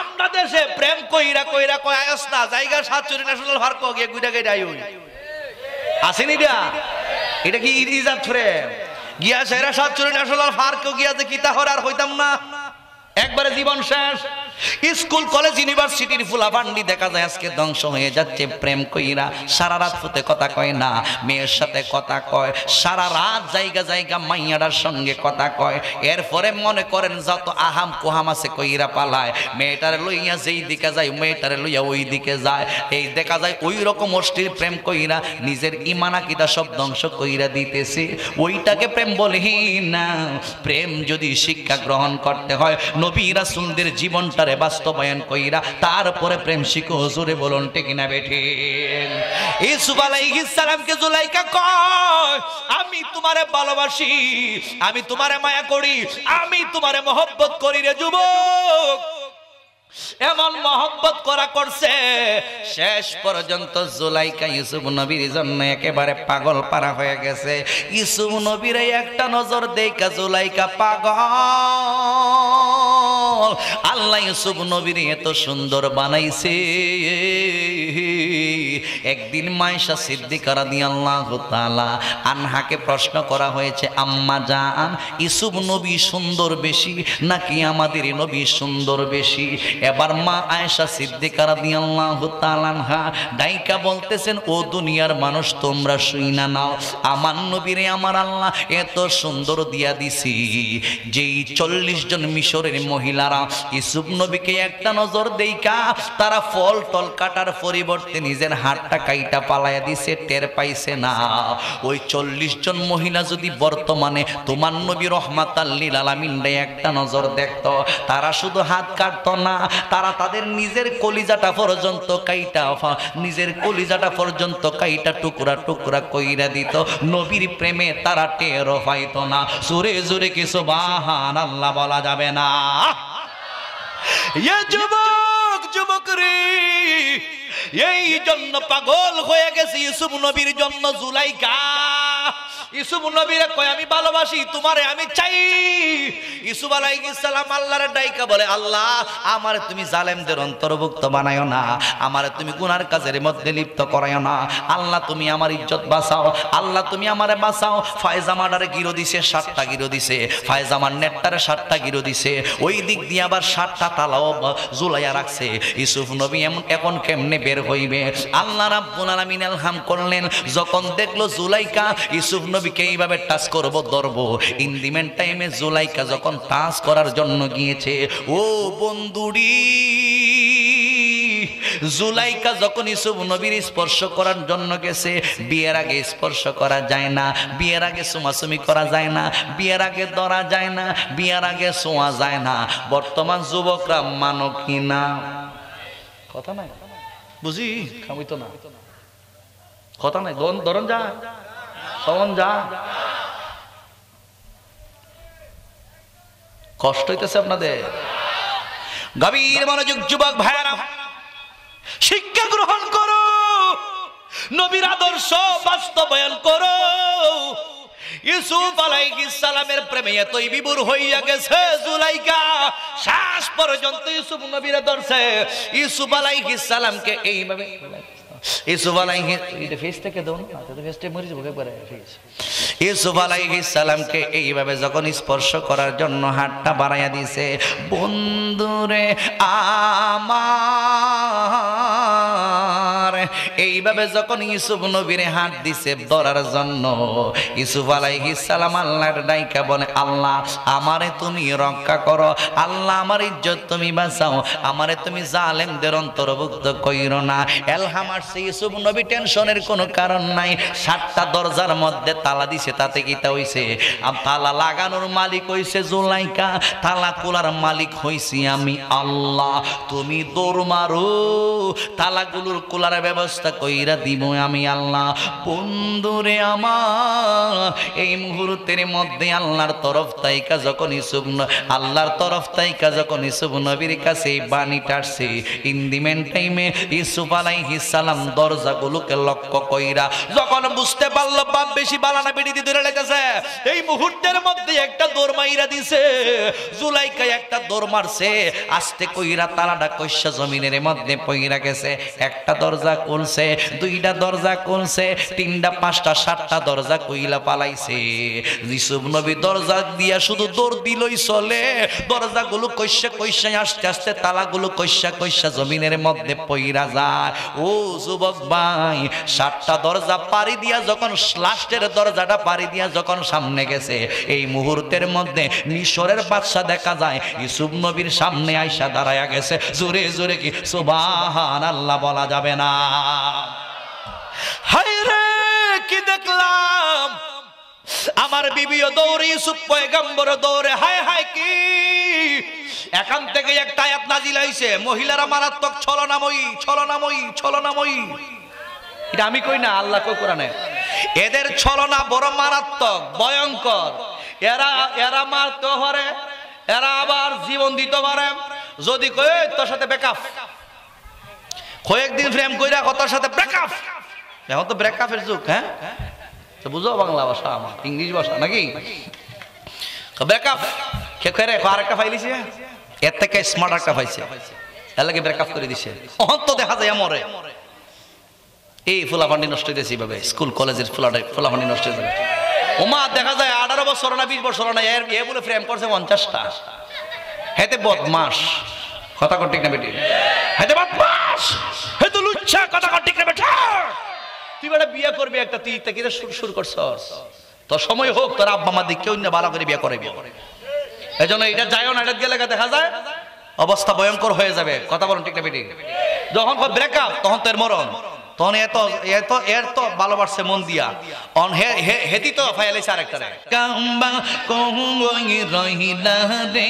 আমরা দেশে প্রেম কইরা কয়াস না, জায়গা ৭৪ ন্যাশনাল পার্ক গিয়ে গুইরা গেডাই হই আসেনি দা। এটা কি ইজাত প্রেম? গিয়া সেরা ৭৪ ন্যাশনাল পার্ক গিয়া যে কিতা হর আর হইতাম না, একবারে জীবন শেষ। স্কুল কলেজ ইউনিভার্সিটির ফুলাফান্ডি দেখা যায় আজকে ধ্বংস হয়ে যাচ্ছে প্রেম কইরা। সারা রাত ফুতে কথা কয় না, মেয়ের সাথে কথা কয়, সারা রাত জায়গা মাইয়াটার সঙ্গে কথা কয়। এরপরে মনে করেন যত আহাম কোহাম আছে কইরা পালায়। মেয়েটারে লইয়া যেই দিকে যায়, মেয়েটারে লইয়া ওই দিকে যায়। এই দেখা যায় ওই রকম অশ্লীল প্রেম কইরা নিজের ইমান আকীদা সব ধ্বংস কইরা দিতেছে। ওইটাকে প্রেম বলি না। প্রেম যদি শিক্ষা গ্রহণ করতে হয়, নবী রাসূলদের জীবনটারে বাস্তবায়ন কইরা তারপরে প্রেম শিখো। জোরে বলুন ঠিক না বেঠিক? ইউসুফ আলাইহিস সালামকে জুলাইকা কয়, আমি তোমারে ভালোবাসি, আমি তোমারে মায়া করি, আমি তোমারে মহব্বত করি রে যুবক। এমন মহব্বত করা করছে, শেষ পর্যন্ত জুলাইকা ইউসুফ নবীর জন্য একেবারে পাগল পারা হয়ে গেছে। ইউসুফ নবীর একটা নজর দেখা জুলাইকা পাগল। আল্লাহ ইউসুফ নবীর এত সুন্দর বানাইছে, একদিন মায়েশা সিদ্দিকা রাদিয়াল্লাহু তাআলা আনহাকে প্রশ্ন করা হয়েছে, আম্মা জান, ইউসুফ নবী সুন্দর বেশি নাকি আমাদের নবী সুন্দর বেশি? এবার মা আয়েশা সিদ্দিকা রাদিয়াল্লাহু তাআলা আনহা ডাইকা বলতেছেন, ও দুনিয়ার মানুষ, তোমরা শুইনা নাও, আমার নবীরে আমার আল্লাহ এত সুন্দর দিয়া দিছি, যেই 40 জন মিশরের মহিলারা ইউসুফ নবীকে একটা নজর দেইকা তারা ফল টল কাটার পরিবর্তে নিজের হাতটা কাইটা পালাইয়া দিছে, টের পাইছে না। ওই 40 জন মহিলা যদি বর্তমানে তোমার নবী রহমাতাল লিল আলামিনে একটা নজর দেখতো, তারা শুধু হাত কাটতো না, তারা তাদের নিজের কলিজাটা পর্যন্ত কাইটা, নিজের কলিজাটা পর্যন্ত কাইটা টুকরা টুকরা কইরা দিত। নবীর প্রেমে তারা টেরও পাইতো না। জোরে জোরে কি সুবহানাল্লাহ বলা যাবে না? এ যুবক, যুবক রে, এই জন্য পাগল হয়ে গেছে ইউসুফ নবীর জন্য জুলাইখা। ইউসুফ নবীরে কয়, আমি ভালোবাসি তোমারে, আমি চাই। ইউসুফ আলাইহিস সালাম আল্লাহর ডাইকা বলে, আল্লাহ আমারে তুমি জালেমদের অন্তর্ভুক্ত বানায়ো না, আমারে তুমি গুনার কাজের মধ্যে লিপ্ত করায়ো না। আল্লাহ তুমি আমার ইজ্জত বাঁচাও, আল্লাহ তুমি আমারে বাঁচাও। ফায়জামাটারে গিরো দিছে, 7টা গিরো দিছে, ফায়জামার নেটটারে 7টা গিরো দিছে, ওই দিক দিয়ে আবার 7টা তালাও ঝুলাইয়া রাখছে। ইউসুফ নবী এখন কেমনে বের হইবে? আল্লাহ রাব্বুল আলামিন ইলহাম করলেন, যখন দেখলো জুলাইখা ইউসুফ নবীকে এইভাবে টাচ করব, ধরবো, ইন দি মেন টাইমে জুলাইখা যখন টাচ করার জন্য গিয়েছে, ও বন্ধুরি, জুলাইখা যখন ইউসুফ নবীর স্পর্শ করার জন্য গেছে, বিয়ের আগে স্পর্শ করা যায় না, বিয়ের আগে সুমাসুমি করা যায় না, বিয়ের আগে ধরা যায় না, বিয়ের আগে ছোঁয়া যায় না। বর্তমান যুবকরা মানো কি না? কথা নাই, বুঝি খামি তো না, কথা নাই, ধরন যা, সবন যা। কষ্ট হইতেছে আপনাদের? গভীর মনোযোগ যুবক ভাইরা, শিক্ষা গ্রহণ করো, নবীর আদর্শ বাস্তবায়ন করো। ইউসুফ আলাইহিস সালামের প্রেমে এতই বিভোর হইয়া গেছে জুলাইখা, শেষ পর্যন্ত ইউসুফ নবীরে ধরছে। ইউসুফ আলাইহিস সালামকে এইভাবে, ইউসুফ আলাইহিস সালামকে এইভাবে যখন স্পর্শ করার জন্য হাতটা বাড়াইয়া দিছে, বন্ধুরে আমার, এইভাবে যখন ইউসুফ নবীরে হাত দিছে ধরার জন্য, ইউসুফ আলাইহিস সালাম আল্লাহর ডাইকা বলে, আল্লাহ আমারে তুমি রক্ষা করো, আল্লাহ আমার ইজ্জত তুমি বাঁচাও, আমারে তুমি জালেমদের অন্তর্ভুক্ত কইরো না। এলহাম আসছে, ইউসুফ নবী টেনশনের কোনো কারণ নাই। 7টা দরজার মধ্যে তালা দিছে, তাতে কি তা হইছে? তালা লাগানোর মালিক হইছে জুলাইখা, তালা খোলার মালিক হইছি আমি আল্লাহ। তুমি দৌড় মারো, তালাগুলোর খোলার ব্যবস্থা কইরা দিব আমি আল্লাহ। বন্ধুরে আমার, এই মুহূর্তের মধ্যে আল্লাহর তরফ তাইকা যখন ইউসুফ, আল্লাহর তরফ তাইকা যখন ইউসুফ নবীর কাছে এই বাণীটা আসছে, ইন দি মেন টাইমে ইউসুফ আলাইহিস সালাম দরজাগুলোকে লক্ষ্য কইরা যখন বুঝতে পারলো বাপ বেশি বালানা বেড়ি ধরে লেগেছে, এই মুহূর্তের মধ্যে একটা দৌড় মাইরা দিছে। জুলাইখা একটা দৌড় মারছে, আস্তে কইরা তালাটা কইসা জমিনের মধ্যে পইরা গেছে। একটা দরজা খুলছে, 2টা দরজা খুলছে, 3টা 5টা 7টা দরজা কইলা পালাইছে। ইউসুফ নবী দরজা দিয়া শুধু দৌড় দিলই চলে, দরজাগুলো কইসা কইসা আস্তে আস্তে তালাগুলো কইসা কইসা জমিনের মধ্যে পইরা যায়। ও যুবক ভাই, 7টা দরজা পাড়ি দিয়া যখন লাস্টের দরজাটা পাড়ি দিয়া যখন সামনে গেছে, এই মুহূর্তের মধ্যে মিশরের বাদশা দেখা যায় ইউসুফ নবীর সামনে আইসা দাঁড়ায়া গেছে। জোরে জোরে কি সুবহানাল্লাহ বলা যাবে না? হায় রে কি দেখলাম, আমার বিবিও দৌড়ে, ইউসুফ পয়গম্বর দৌড়ে। হায় হায় কি, এখান থেকে একটা আয়াত নাজিল হইছে, মহিলারা মারাত্মক ছলনাময়ী, ছলনাময়ী, ছলনাময়ী। এটা আমি কই না, আল্লাহ কই কোরআনে। এদের ছলনা বড় মারাত্মক, ভয়ঙ্কর। এরা মারতে পারে, এরা আবার জীবন দিতে পারে। যদি কই তোর সাথে ব্রেকআপ, কয়েকদিন প্রেম কইরা তোর সাথে ব্রেকআপ, এখন তো ব্রেকআপের যুগ। হ্যাঁ, তো বুঝো বাংলা ভাষা, আমার ইংলিশ ভাষা নাকি? ব্রেকআপ কে করে, আরেকটা ফাইলিছে, এর থেকে স্মার্ট একটা পাইছে, এর লাগে ব্রেকআপ করে দিছে। অহন তো দেখা যায় মরে। এই ফুলাফান্ডি নষ্ট হইতেছে এইভাবে, স্কুল কলেজের ফুলাফান্ডি নষ্ট হয়ে যাবে। ওমা দেখা যায় 18 বছর না 20 বছর না এ বলে প্রেম করছে 50টা। হেতে বদমাস, কথা কর ঠিক না বেটি? হেতে বদমাস, হেতে লুচ্ছা, কথা কর ঠিক না বেটা? তুই বেটা বিয়ে করবি একটা, তুই থেকে শুরু করছস, তোর সময় হোক, তোর আব্বা মা দিকে অন্য ভালো করে বিয়ে করবি। এই জন্য এটা যাইও না, এটা গেলে দেখা যায় অবস্থা ভয়ঙ্কর হয়ে যাবে। কথা বলুন ঠিক না বেটি? যখন ব্রেকআপ তখন তো এর মরণ, তখন এর তো ভালোবাসছে মন দিয়া, অন হেতি তো ফাইলাইছে আরেকটা রে। কাম্বা কই রহিলা রে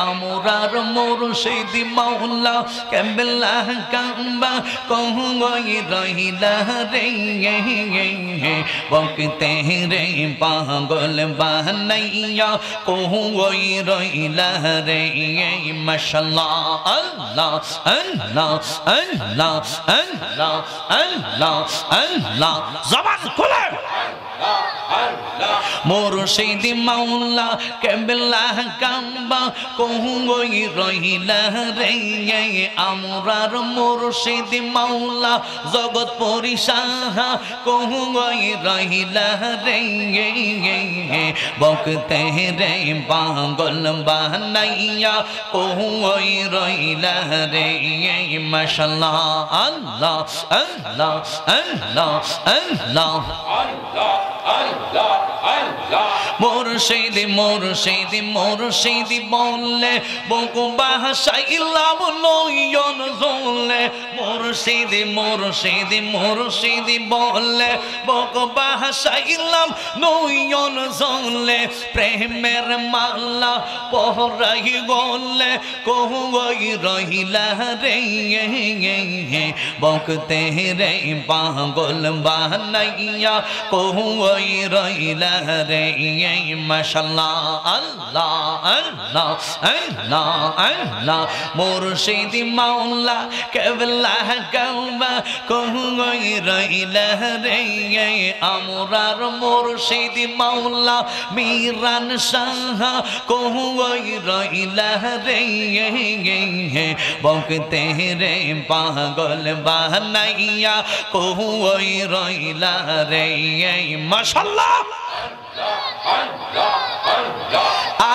আমরার মুর্শিদ মাওলা কেবলা, কাম্বা কই রহিলা রে বকতে রে পাগল বানাইয়া কই রহিলা রে। মাশাআল্লাহ, আল্লাহ আল্লাহ আল্লাহ আল্লাহ আল্লাহ আল্লাহ, জবান খুলে মুর্শিদ মাওলা কেবলা, কাম্বা কই রহিলা রে আমরার মুর্শিদ মাওলা জগৎ পরিশাহা কই রহিলা রে বকতে রে পাগল বানাইয়া কই রহিলা রে। মাশাআল্লাহ, আল্লাহ আল্লাহ আল্লাহ আল্লাহ মুর্শিদ মুর্শিদ মুর্শিদ বললে বকু বাহাসাইলাম নয়ন জ্বলে। মুর্শিদ মুর্শিদ মুর্শিদ বললে বকু বাহাসাইলাম নয়ন জ্বলে। প্রেমের মালা পহরাই গলে কই রহিলা রে বকতে রে পাগল বানাইয়া কই রহিলা রে। মাশাআল্লাহ, আল্লাহ আল্লাহ আল্লাহ আল্লাহ মুর্শিদ মাওলা কেবলা, কাম্বা কই রহিলা রে আমরার মুর্শিদ মাওলা মিরান শাহ কই রহিলা রে বকতে রে পাগল বানাইয়া কই রহিলা রে। মাশাআল্লাহ,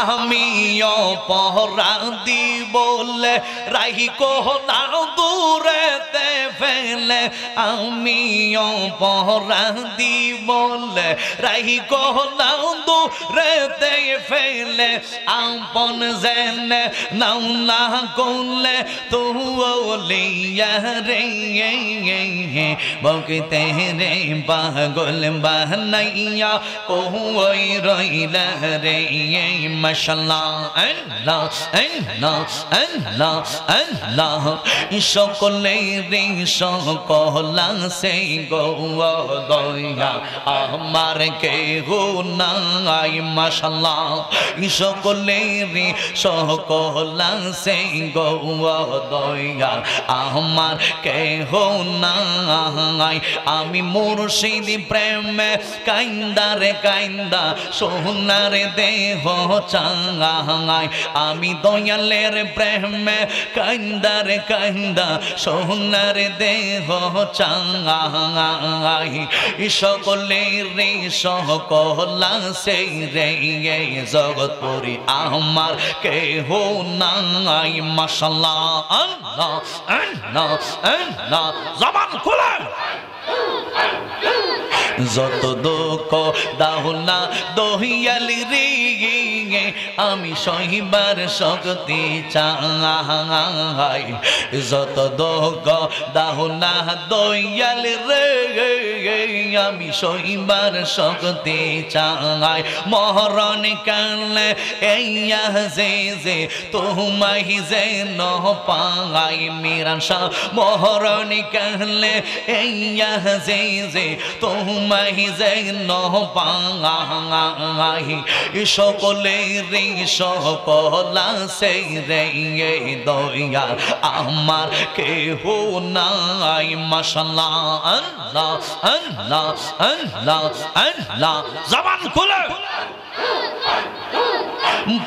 আমিও পহরা দি বলে রাহি কোহ না দূরেতে ফেলে। আমিও পহরা দি বলে রাহি কোহ না দূরেতে ফেলে। আপন জেনে নাও না করলে তুলিয়া রে বকতে রে পাগল বানাইয়া কই রহিলা রে। মাশাআল্লাহ, আল্লাহ আল্লাহ আল্লাহ আল্লাহ সকলে রে সকলা সে গো দয়া আমার কেহ নাই। মাশাআল্লাহ সকলে রে সকলা সে গো দয়া আমার কেহ নাই। আমি মুর্শিদ প্রেমে কাইন্দা রে কাইন্দা সোনার দেহ চাঙ্গাই। আমি দয়ালের প্রেমে কাইন্দা রে কাইন্দা সোনার দেহ চাঙ্গাই। সকলের রে সকলা সেই রে জগৎ পরি আমার কেহ নাই। মাশাআল্লাহ, আল্লাহ আল্লাহ আল্লাহ, জবান খুলে যত দুঃখ দাও না দহিয়ালি রে আমি সহিবার শক্তি চাই। যত দুঃখ দাও না দয়ালি রে আমি সহিবার শক্তি চাই। মরণ কালে এইয়া যে তোমায় যে ন পাই। মিরান শাহ মরণ কালে এইয়া যে তোমায় যে ন পাই। সকলে রে সকলা সেই রে দয়া আমার কেহ নাই। মাশাআল্লাহ, আল্লাহ আল্লাহ আল্লাহ আল্লাহ, জবান খুলে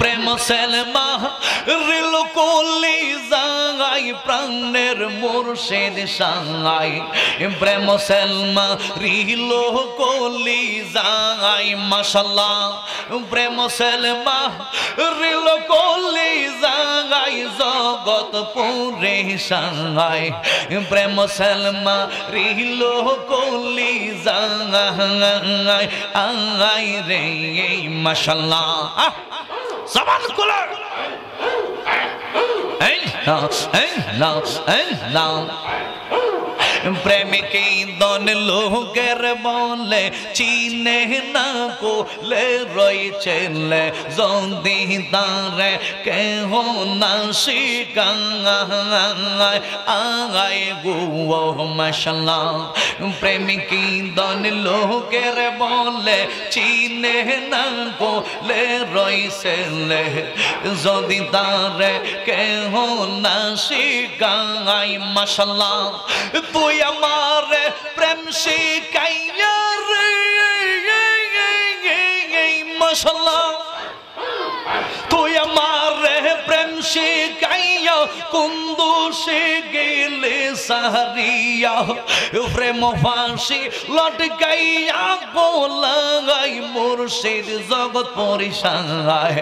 প্রেম সেলমা রিল কলি জাগাই আঙ্গাই প্রাণের মুর্শিদ সাঙ্গাই প্রেম সেলমা রিলো কলি যাই মাশাআল্লাহ প্রেম সেলমা রিলো কলি যাই জগৎপুরে সাঙ্গাই প্রেম সেলমা রিলো কলি যাই আঙ্গাই রে মাশাআল্লাহ জবান খুলে প্রেমিক দন লোকের বলে চিনে না কোলে রয়েছে যদি তারে কেহ না শিখায় আয় গো মাশাআল্লাহ প্রেমিক দন লোকের বলে চিনে না কোলে রয়েছে যদি তারে কেহ না শিখায় মাশাআল্লাহ তুই আমার প্রেম শিখাইয়া রে মাশাআল্লাহ তুই আমার প্রেম শিখাইয়া কুন্দুসে গেলে সাহারিয়া প্রেম ফাঁসি লটকাইয়া গোলাই মুর্শিদ জগৎ পরিসায়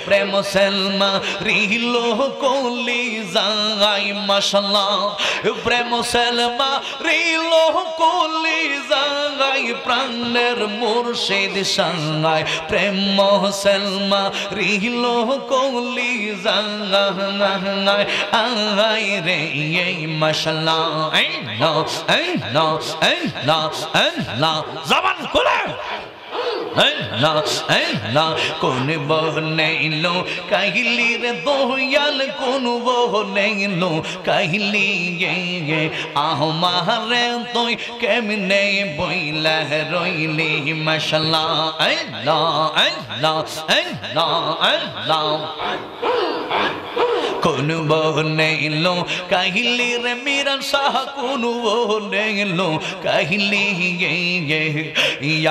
প্রেম সেলমা রিলো কলি যাই মাশাআল্লাহ প্রেম সেলমা রিলো কলি যাই প্রাণের মুর্শিদ সাঙ্গাই প্রেম সেলমা রিলো কলি যাই আই রে মাশাআল্লাহ আল্লাহ জবান খুলে কোন বনেলো কাহিলি রে দয়াল কোন বনেলো কাহিলি আমারে তুই কেমনে বইলা রইলি মাশাআল্লাহ আল্লাহ আল্লাহ আল্লাহ আল্লাহ কোন বনেলো কাহিলি রে মীরা শাহ কোন বনেলো কাহিলি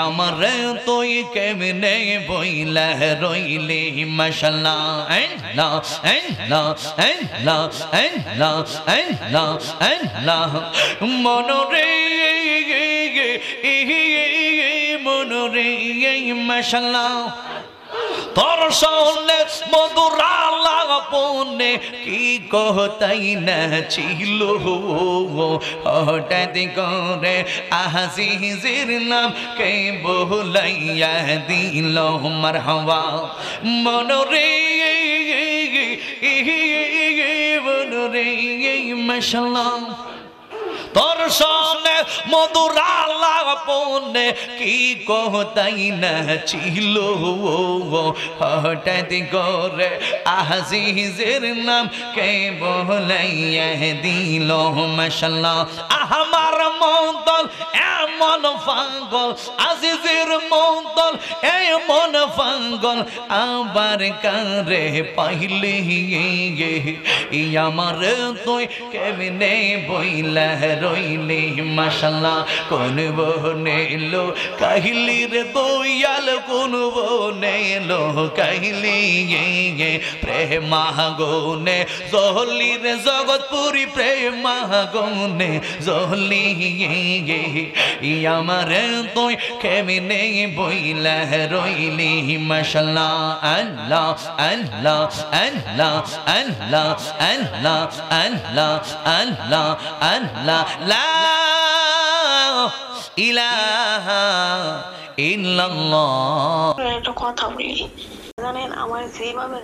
আমারে তুই কেমনে বইলা রইলি মাশাআল্লাহ আল্লাহ আল্লাহ আল্লাহ আল্লাহ আল্লাহ আল্লাহ মনরে মনরে মাশাআল্লাহ তোর সনে মধুরা লাগপনে কি কহতাই না ছিল হঠাৎ করে আজিজের নাম কে বলাইয়া দিল মারহাবা মনরে মনরে মাশাআল্লাহ তোর সনে মধুরা লাগপনে কি কহতাই না ছিল হঠাৎ করে আজিজের নাম কে বলাইয়া দিল মাশাআল্লাহ আমার মন্তল এমন পাগল আজিজের মন্তল এমন পাগল আবার কারে পাইলে আমার তুই কেমনে বইলা রইলি মাশাআল্লাহ কোন বনেলো কাহিলি রে দয়াল কোন বনেলো কাহিলি প্রেমাগনে জহলি রে জগৎপুরি প্রেমাগনে জহলি আমার তুই কেমনে বইলা রইলি মাশাআল্লাহ আল্লাহ আল্লাহ আল্লাহ আল্লাহ আল্লাহ আল্লাহ আল্লাহ আল্লাহ লা ইলাহা ইল্লাল্লাহ। একটা কথা বলি জানেন, আমার যেভাবে